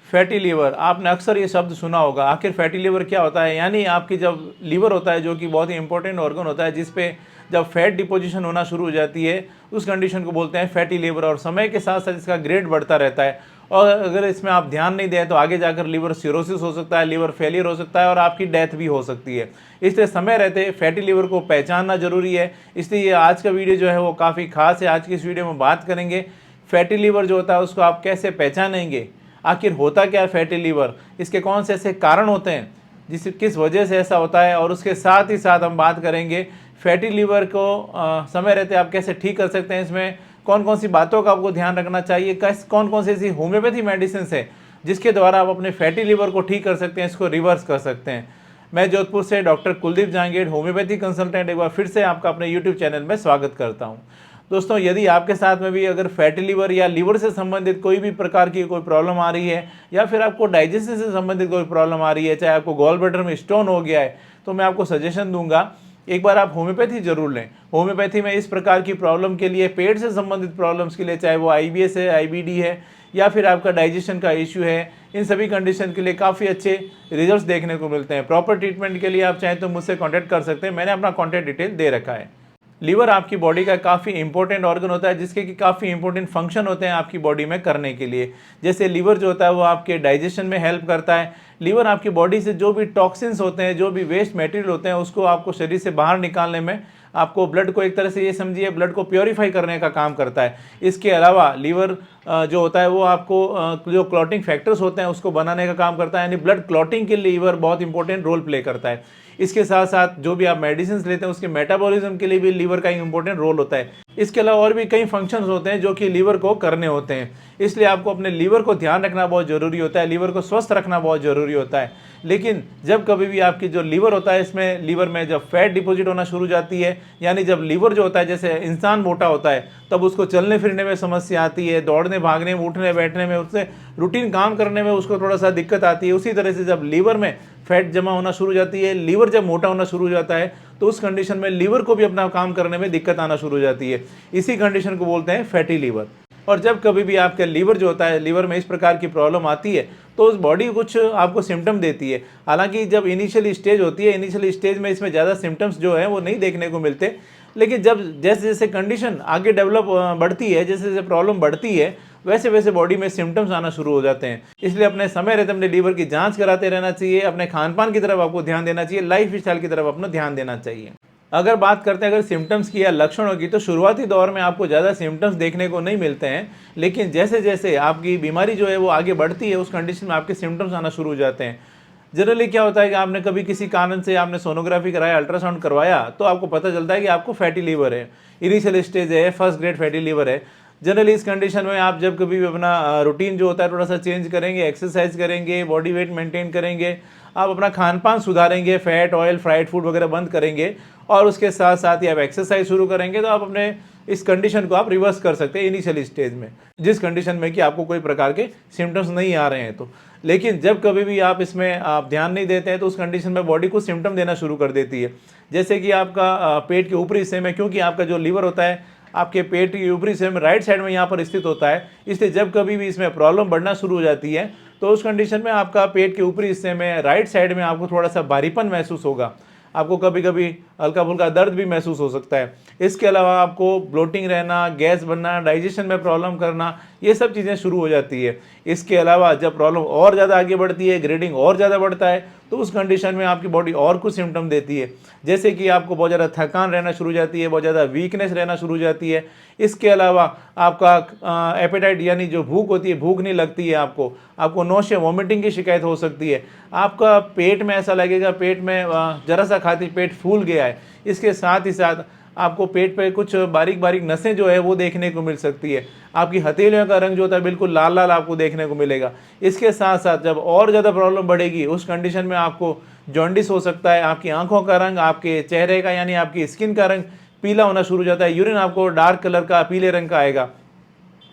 Fatty liver, आपने अक्सर ये शब्द सुना होगा। आखिर फैटी लीवर क्या होता है? यानी आपकी जब लीवर होता है, जो कि बहुत ही इंपॉर्टेंट ऑर्गन होता है, जिस पे जब फैट डिपोजिशन होना शुरू हो जाती है, उस कंडीशन को बोलते हैं फैटी लीवर। और समय के साथ साथ इसका ग्रेड बढ़ता रहता है, और अगर इसमें आप ध्यान नहीं दें तो आगे जाकर लीवर सिरोसिस हो सकता है, लीवर फेलियर हो सकता है और आपकी डेथ भी हो सकती है। इसलिए समय रहते फैटी लीवर को पहचानना जरूरी है। इसलिए आज का वीडियो जो है वो काफ़ी खास है। आज की इस वीडियो में बात करेंगे फैटी लीवर जो होता है उसको आप कैसे पहचानेंगे, आखिर होता क्या है फैटी लीवर, इसके कौन से ऐसे कारण होते हैं किस वजह से ऐसा होता है, और उसके साथ ही साथ हम बात करेंगे फैटी लीवर को समय रहते आप कैसे ठीक कर सकते हैं। इसमें कौन कौन सी बातों का आपको ध्यान रखना चाहिए, कौन कौन सी ऐसी होम्योपैथी मेडिसिन है जिसके द्वारा आप अपने फैटी लीवर को ठीक कर सकते हैं, इसको रिवर्स कर सकते हैं। मैं जोधपुर से doctor Kuldeep Jahangir, homeopathy consultant, एक बार फिर से आपका अपने यूट्यूब चैनल में स्वागत करता हूं। दोस्तों, यदि आपके साथ में भी अगर फैटी लीवर या लीवर से संबंधित कोई भी प्रकार की कोई प्रॉब्लम आ रही है, या फिर आपको डाइजेशन से संबंधित कोई प्रॉब्लम आ रही है, चाहे आपको गॉल ब्लैडर में स्टोन हो गया है, तो मैं आपको सजेशन दूंगा एक बार आप होम्योपैथी जरूर लें। होम्योपैथी में इस प्रकार की प्रॉब्लम के लिए, पेट से संबंधित प्रॉब्लम्स के लिए, चाहे वो IBS है, IBD है, या फिर आपका डाइजेशन का इश्यू है, इन सभी कंडीशन के लिए काफ़ी अच्छे रिजल्ट्स देखने को मिलते हैं। प्रॉपर ट्रीटमेंट के लिए आप चाहें तो मुझसे कॉन्टैक्ट कर सकते हैं, मैंने अपना कॉन्टैक्ट डिटेल दे रखा है। लीवर आपकी बॉडी का काफ़ी इंपॉर्टेंट ऑर्गन होता है, जिसके कि काफ़ी इंपॉर्टेंट फंक्शन होते हैं आपकी बॉडी में करने के लिए। जैसे लीवर जो होता है वो आपके डाइजेशन में हेल्प करता है। लीवर आपकी बॉडी से जो भी टॉक्सिन्स होते हैं, जो भी वेस्ट मटेरियल होते हैं, उसको आपको शरीर से बाहर निकालने में, आपको ब्लड को एक तरह से ये समझिए ब्लड को प्योरीफाई करने का काम करता है। इसके अलावा लीवर जो होता है वो आपको जो क्लॉटिंग फैक्टर्स होते हैं उसको बनाने का काम करता है, यानी ब्लड क्लॉटिंग के लिए लीवर बहुत इंपॉर्टेंट रोल प्ले करता है। इसके साथ साथ जो भी आप मेडिसिन लेते हैं उसके मेटाबॉलिज्म के लिए भी लीवर का एक इंपॉर्टेंट रोल होता है। इसके अलावा और भी कई फंक्शंस होते हैं जो कि लीवर को करने होते हैं। इसलिए आपको अपने लीवर को ध्यान रखना बहुत ज़रूरी होता है, लीवर को स्वस्थ रखना बहुत ज़रूरी होता है। लेकिन जब कभी भी आपकी जो लीवर होता है, इसमें लीवर में जब फैट डिपॉजिट होना शुरू हो जाती है, यानी जब लीवर जो होता है, जैसे इंसान मोटा होता है तब उसको चलने फिरने में समस्या आती है, दौड़ने भागने में, उठने बैठने में, उससे रूटीन काम करने में उसको थोड़ा सा दिक्कत आती है। उसी तरह से जब लीवर में फैट जमा होना शुरू हो जाती है, लीवर जब मोटा होना शुरू हो जाता है, तो उस कंडीशन में लीवर को भी अपना काम करने में दिक्कत आना शुरू हो जाती है। इसी कंडीशन को बोलते हैं फैटी लीवर। और जब कभी भी आपके लीवर जो होता है, लीवर में इस प्रकार की प्रॉब्लम आती है तो उस बॉडी कुछ आपको सिम्टम देती है। हालांकि जब इनिशियल स्टेज होती है, इनिशियल स्टेज में इसमें ज़्यादा सिम्टम्स जो है वो नहीं देखने को मिलते, लेकिन जब जैसे जैसे कंडीशन आगे डेवलप बढ़ती है, जैसे जैसे प्रॉब्लम बढ़ती है, वैसे वैसे बॉडी में सिम्टम्स आना शुरू हो जाते हैं। इसलिए अपने समय रहते अपने लीवर की जांच कराते रहना चाहिए, अपने खान पान की तरफ आपको ध्यान देना चाहिए, लाइफ स्टाइल की तरफ अपना ध्यान देना चाहिए। अगर बात करते हैं अगर सिम्टम्स की या लक्षणों की, तो शुरुआती दौर में आपको ज़्यादा सिम्टम्स देखने को नहीं मिलते हैं, लेकिन जैसे जैसे आपकी बीमारी जो है वो आगे बढ़ती है, उस कंडीशन में आपके सिम्टम्स आना शुरू हो जाते हैं। जनरली क्या होता है कि आपने कभी किसी कारण से आपने सोनोग्राफी कराया, अल्ट्रासाउंड करवाया, तो आपको पता चलता है कि आपको फैटी लीवर है, इनिशियल स्टेज है, फर्स्ट ग्रेड फैटी लीवर है। जनरली इस कंडीशन में आप जब कभी भी अपना रूटीन जो होता है थोड़ा सा चेंज करेंगे, एक्सरसाइज करेंगे, बॉडी वेट मेंटेन करेंगे, आप अपना खान पान सुधारेंगे, फैट, ऑयल, फ्राइड फूड वगैरह बंद करेंगे, और उसके साथ साथ ही आप एक्सरसाइज शुरू करेंगे, तो आप अपने इस कंडीशन को आप रिवर्स कर सकते हैं इनिशियल स्टेज में, जिस कंडीशन में कि आपको कोई प्रकार के सिम्टम्स नहीं आ रहे हैं तो। लेकिन जब कभी भी आप इसमें आप ध्यान नहीं देते हैं तो उस कंडीशन में बॉडी को सिम्टम देना शुरू कर देती है। जैसे कि आपका पेट के ऊपरी हिस्से में, क्योंकि आपका जो लीवर होता है आपके पेट के ऊपरी हिस्से में राइट साइड में यहाँ पर स्थित होता है, इसलिए जब कभी भी इसमें प्रॉब्लम बढ़ना शुरू हो जाती है तो उस कंडीशन में आपका पेट के ऊपरी हिस्से में राइट साइड में आपको थोड़ा सा भारीपन महसूस होगा, आपको कभी कभी हल्का फुल्का दर्द भी महसूस हो सकता है। इसके अलावा आपको ब्लोटिंग रहना, गैस बनना, डाइजेशन में प्रॉब्लम करना, ये सब चीज़ें शुरू हो जाती है। इसके अलावा जब प्रॉब्लम और ज़्यादा आगे बढ़ती है, ग्रेडिंग और ज़्यादा बढ़ता है, तो उस कंडीशन में आपकी बॉडी और कुछ सिम्टम देती है, जैसे कि आपको बहुत ज़्यादा थकान रहना शुरू हो जाती है, बहुत ज़्यादा वीकनेस रहना शुरू हो जाती है। इसके अलावा आपका एपेटाइट यानी जो भूख होती है, भूख नहीं लगती है, आपको नौशिया, वॉमिटिंग की शिकायत हो सकती है, आपका पेट में ऐसा लगेगा पेट में जरा सा खाती पेट फूल गया है। इसके साथ ही साथ आपको पेट पे कुछ बारीक बारीक नसें जो है वो देखने को मिल सकती है, आपकी हथेलियों का रंग जो होता है बिल्कुल लाल लाल आपको देखने को मिलेगा। इसके साथ साथ जब और ज़्यादा प्रॉब्लम बढ़ेगी, उस कंडीशन में आपको जॉन्डिस हो सकता है, आपकी आंखों का रंग, आपके चेहरे का यानी आपकी स्किन का रंग पीला होना शुरू हो जाता है, यूरिन आपको डार्क कलर का पीले रंग का आएगा।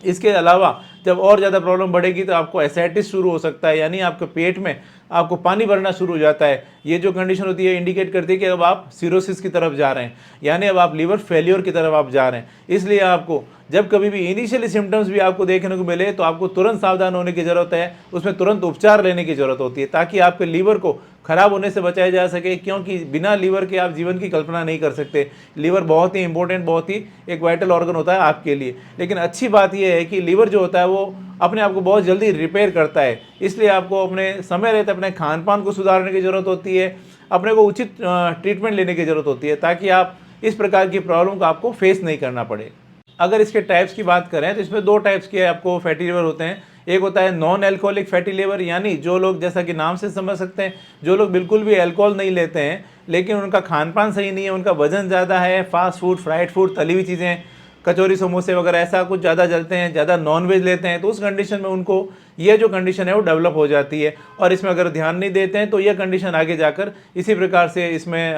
इसके अलावा जब और ज़्यादा प्रॉब्लम बढ़ेगी तो आपको एसाइटिस शुरू हो सकता है, यानी आपके पेट में आपको पानी भरना शुरू हो जाता है, ये जो कंडीशन होती है इंडिकेट करती है कि अब आप सिरोसिस की तरफ जा रहे हैं, यानी अब आप लीवर फेलियर की तरफ आप जा रहे हैं। इसलिए आपको जब कभी भी इनिशियली सिम्टम्स भी आपको देखने को मिले तो आपको तुरंत सावधान होने की ज़रूरत है, उसमें तुरंत उपचार लेने की ज़रूरत होती है ताकि आपके लीवर को खराब होने से बचाया जा सके, क्योंकि बिना लीवर के आप जीवन की कल्पना नहीं कर सकते। लीवर बहुत ही इंपॉर्टेंट, बहुत ही एक वाइटल ऑर्गन होता है आपके लिए। लेकिन अच्छी बात यह है कि लीवर जो होता है वो अपने आप को बहुत जल्दी रिपेयर करता है, इसलिए आपको अपने समय रहते अपने खान पान को सुधारने की ज़रूरत होती है, अपने को उचित ट्रीटमेंट लेने की ज़रूरत होती है ताकि आप इस प्रकार की प्रॉब्लम को आपको फेस नहीं करना पड़े। अगर इसके टाइप्स की बात करें तो इसमें दो टाइप्स के आपको फैटी लिवर होते हैं। एक होता है नॉन एल्कोहलिक फैटी लिवर, यानी जो लोग, जैसा कि नाम से समझ सकते हैं, जो लोग बिल्कुल भी अल्कोहल नहीं लेते हैं लेकिन उनका खान पान सही नहीं है, उनका वजन ज़्यादा है, फास्ट फूड, फ्राइड फूड, तली हुई चीज़ें, कचौरी समोसे वगैरह ऐसा कुछ ज़्यादा जलते हैं, ज़्यादा नॉनवेज लेते हैं, तो उस कंडीशन में उनको ये जो कंडीशन है वो डेवलप हो जाती है। और इसमें अगर ध्यान नहीं देते हैं तो यह कंडीशन आगे जाकर इसी प्रकार से इसमें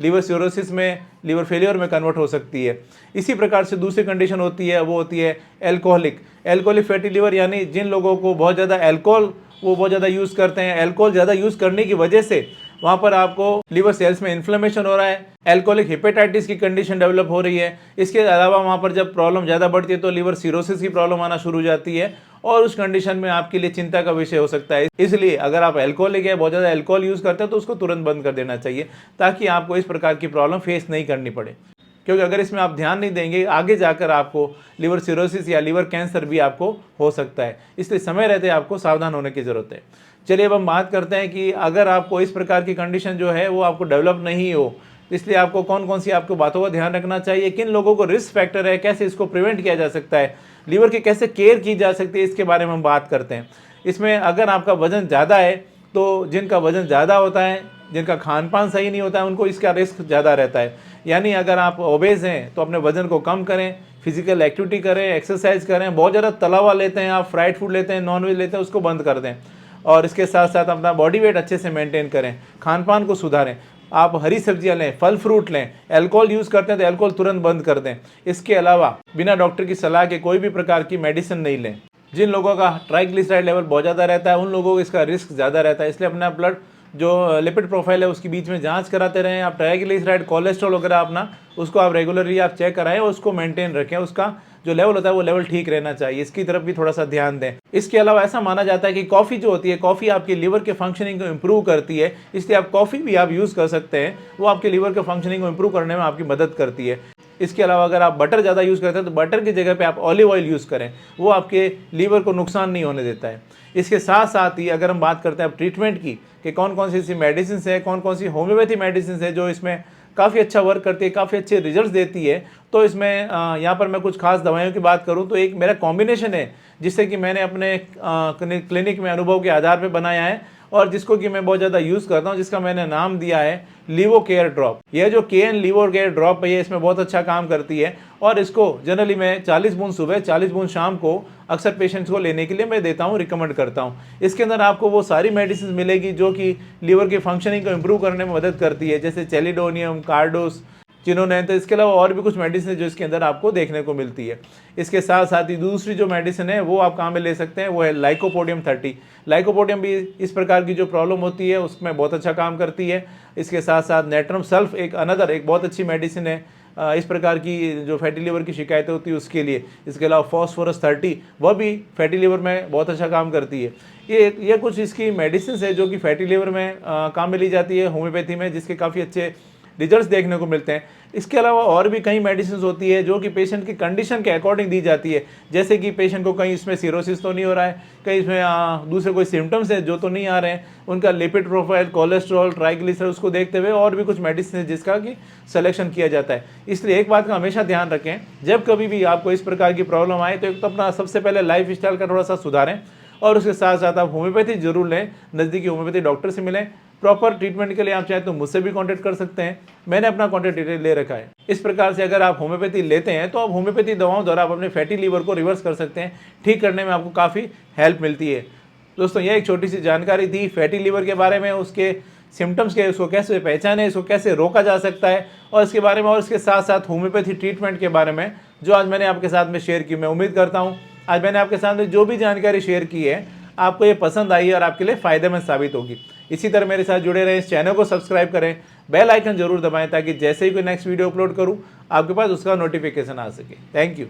लीवर सिरोसिस में, लीवर फेलियर में कन्वर्ट हो सकती है। इसी प्रकार से दूसरी कंडीशन होती है, वो होती है एल्कोहलिक फैटी लिवर, यानी जिन लोगों को बहुत ज़्यादा अल्कोहल वो बहुत ज़्यादा यूज़ करते हैं, अल्कोहल ज़्यादा यूज़ करने की वजह से वहाँ पर आपको लीवर सेल्स में इन्फ्लेमेशन हो रहा है, एल्कोहलिक हेपेटाइटिस की कंडीशन डेवलप हो रही है। इसके अलावा वहाँ पर जब प्रॉब्लम ज़्यादा बढ़ती है तो लीवर सिरोसिस की प्रॉब्लम आना शुरू हो जाती है और उस कंडीशन में आपके लिए चिंता का विषय हो सकता है। इसलिए अगर आप एल्कोहलिक है, बहुत ज़्यादा एल्कोहल यूज़ करते हैं तो उसको तुरंत बंद कर देना चाहिए ताकि आपको इस प्रकार की प्रॉब्लम फेस नहीं करनी पड़े, क्योंकि अगर इसमें आप ध्यान नहीं देंगे आगे जाकर आपको लीवर सिरोसिस या लीवर कैंसर भी आपको हो सकता है। इसलिए समय रहते आपको सावधान होने की ज़रूरत है। चलिए अब हम बात करते हैं कि अगर आपको इस प्रकार की कंडीशन जो है वो आपको डेवलप नहीं हो, इसलिए आपको कौन कौन सी आपको बातों का ध्यान रखना चाहिए, किन लोगों को रिस्क फैक्टर है, कैसे इसको प्रिवेंट किया जा सकता है, लीवर की कैसे केयर की जा सकती है, इसके बारे में हम बात करते हैं। इसमें अगर आपका वजन ज़्यादा है तो जिनका वजन ज़्यादा होता है, जिनका खान पान सही नहीं होता है, उनको इसका रिस्क ज़्यादा रहता है। यानी अगर आप ओबेज हैं तो अपने वजन को कम करें, फिजिकल एक्टिविटी करें, एक्सरसाइज करें, बहुत ज़्यादा तला हुआ लेते हैं आप, फ्राइड फूड लेते हैं, नॉनवेज लेते हैं, उसको बंद कर दें और इसके साथ साथ अपना बॉडी वेट अच्छे से मेंटेन करें, खान पान को सुधारें, आप हरी सब्जियां लें, फल फ्रूट लें, अल्कोहल यूज़ करते हैं तो अल्कोहल तुरंत बंद कर दें। इसके अलावा बिना डॉक्टर की सलाह के कोई भी प्रकार की मेडिसिन नहीं लें। जिन लोगों का ट्राइग्लिसराइड लेवल बहुत ज़्यादा रहता है उन लोगों को इसका रिस्क ज़्यादा रहता है, इसलिए अपना ब्लड जो लिपिड प्रोफाइल है उसकी बीच में जांच कराते रहें। आप ट्राइग्लिसराइड, कोलेस्ट्रॉल वगैरह अपना उसको आप रेगुलरली आप चेक कराएं और उसको मेंटेन रखें, उसका जो लेवल होता है वो लेवल ठीक रहना चाहिए, इसकी तरफ भी थोड़ा सा ध्यान दें। इसके अलावा ऐसा माना जाता है कि कॉफ़ी जो होती है, कॉफ़ी आपके लीवर के फंक्शनिंग को इम्प्रूव करती है, इसलिए आप कॉफ़ी भी आप यूज़ कर सकते हैं, वो आपके लीवर के फंक्शनिंग को इम्प्रूव करने में आपकी मदद करती है। इसके अलावा अगर आप बटर ज़्यादा यूज़ करते हैं तो बटर की जगह पे आप ऑलिव ऑयल यूज़ करें, वो आपके लीवर को नुकसान नहीं होने देता है। इसके साथ साथ ही अगर हम बात करते हैं अब ट्रीटमेंट की कि कौन कौन सी ऐसी मेडिसिन है, कौन कौन सी होम्योपैथी मेडिसिन है जो इसमें काफ़ी अच्छा वर्क करती है, काफ़ी अच्छे रिजल्ट्स देती है, तो इसमें यहाँ पर मैं कुछ खास दवाइयों की बात करूँ तो एक मेरा कॉम्बिनेशन है जिससे कि मैंने अपने क्लिनिक में अनुभव के आधार पर बनाया है और जिसको कि मैं बहुत ज़्यादा यूज़ करता हूँ, जिसका मैंने नाम दिया है लीवो केयर ड्रॉप। यह जो KN लीवो केयर ड्रॉप है ये इसमें बहुत अच्छा काम करती है और इसको जनरली मैं 40 बूंद सुबह, 40 बूंद शाम को अक्सर पेशेंट्स को लेने के लिए मैं देता हूँ, रिकमेंड करता हूँ। इसके अंदर आपको वो सारी मेडिसिन मिलेगी जो कि लीवर की फंक्शनिंग को इम्प्रूव करने में मदद करती है, जैसे चेलिडोनियम, कार्डोस, चिनोनैन, तो इसके अलावा और भी कुछ मेडिसिन है जो इसके अंदर आपको देखने को मिलती है। इसके साथ साथ ही दूसरी जो मेडिसिन है वो आप कहाँ में ले सकते हैं, वो है लाइकोपोडियम 30। लाइकोपोडियम भी इस प्रकार की जो प्रॉब्लम होती है उसमें बहुत अच्छा काम करती है। इसके साथ साथ नेट्रम सल्फ एक बहुत अच्छी मेडिसिन है इस प्रकार की जो फैटी लिवर की शिकायतें होती है उसके लिए। इसके अलावा फॉस्फोरस 30 वह भी फैटी लिवर में बहुत अच्छा काम करती है। ये कुछ इसकी मेडिसिन है जो कि फैटी लिवर में काम में ली जाती है होम्योपैथी में, जिसके काफ़ी अच्छे रिजल्ट्स देखने को मिलते हैं। इसके अलावा और भी कई मेडिसिन होती है जो कि पेशेंट की कंडीशन के अकॉर्डिंग दी जाती है, जैसे कि पेशेंट को कहीं इसमें सिरोसिस तो नहीं हो रहा है, कहीं इसमें दूसरे कोई सिम्टम्स है जो तो नहीं आ रहे हैं, उनका लिपिड प्रोफाइल, कोलेस्ट्रॉल, ट्राइग्लिसराइड उसको देखते हुए और भी कुछ मेडिसिन है जिसका कि सिलेक्शन किया जाता है। इसलिए एक बात का हमेशा ध्यान रखें, जब कभी भी आपको इस प्रकार की प्रॉब्लम आए तो एक तो अपना सबसे पहले लाइफ स्टाइल का थोड़ा सा सुधारें और उसके साथ साथ आप होम्योपैथी जरूर लें, नज़दीकी होम्योपैथी डॉक्टर से मिलें। प्रॉपर ट्रीटमेंट के लिए आप चाहे तो मुझसे भी कांटेक्ट कर सकते हैं, मैंने अपना कांटेक्ट डिटेल ले रखा है। इस प्रकार से अगर आप होम्योपैथी लेते हैं तो आप होम्योपैथी दवाओं द्वारा आप अपने फैटी लीवर को रिवर्स कर सकते हैं, ठीक करने में आपको काफ़ी हेल्प मिलती है। दोस्तों यह एक छोटी सी जानकारी थी फैटी लीवर के बारे में, उसके सिम्टम्स के, उसको कैसे पहचाने, इसको कैसे रोका जा सकता है और इसके बारे में, और इसके साथ साथ होम्योपैथी ट्रीटमेंट के बारे में जो आज मैंने आपके साथ में शेयर की। मैं उम्मीद करता हूँ आज मैंने आपके साथ में जो भी जानकारी शेयर की है आपको ये पसंद आई और आपके लिए फ़ायदेमंद साबित होगी। इसी तरह मेरे साथ जुड़े रहें, इस चैनल को सब्सक्राइब करें, बेल आइकन जरूर दबाएं ताकि जैसे ही कोई नेक्स्ट वीडियो अपलोड करूं आपके पास उसका नोटिफिकेशन आ सके। Thank you.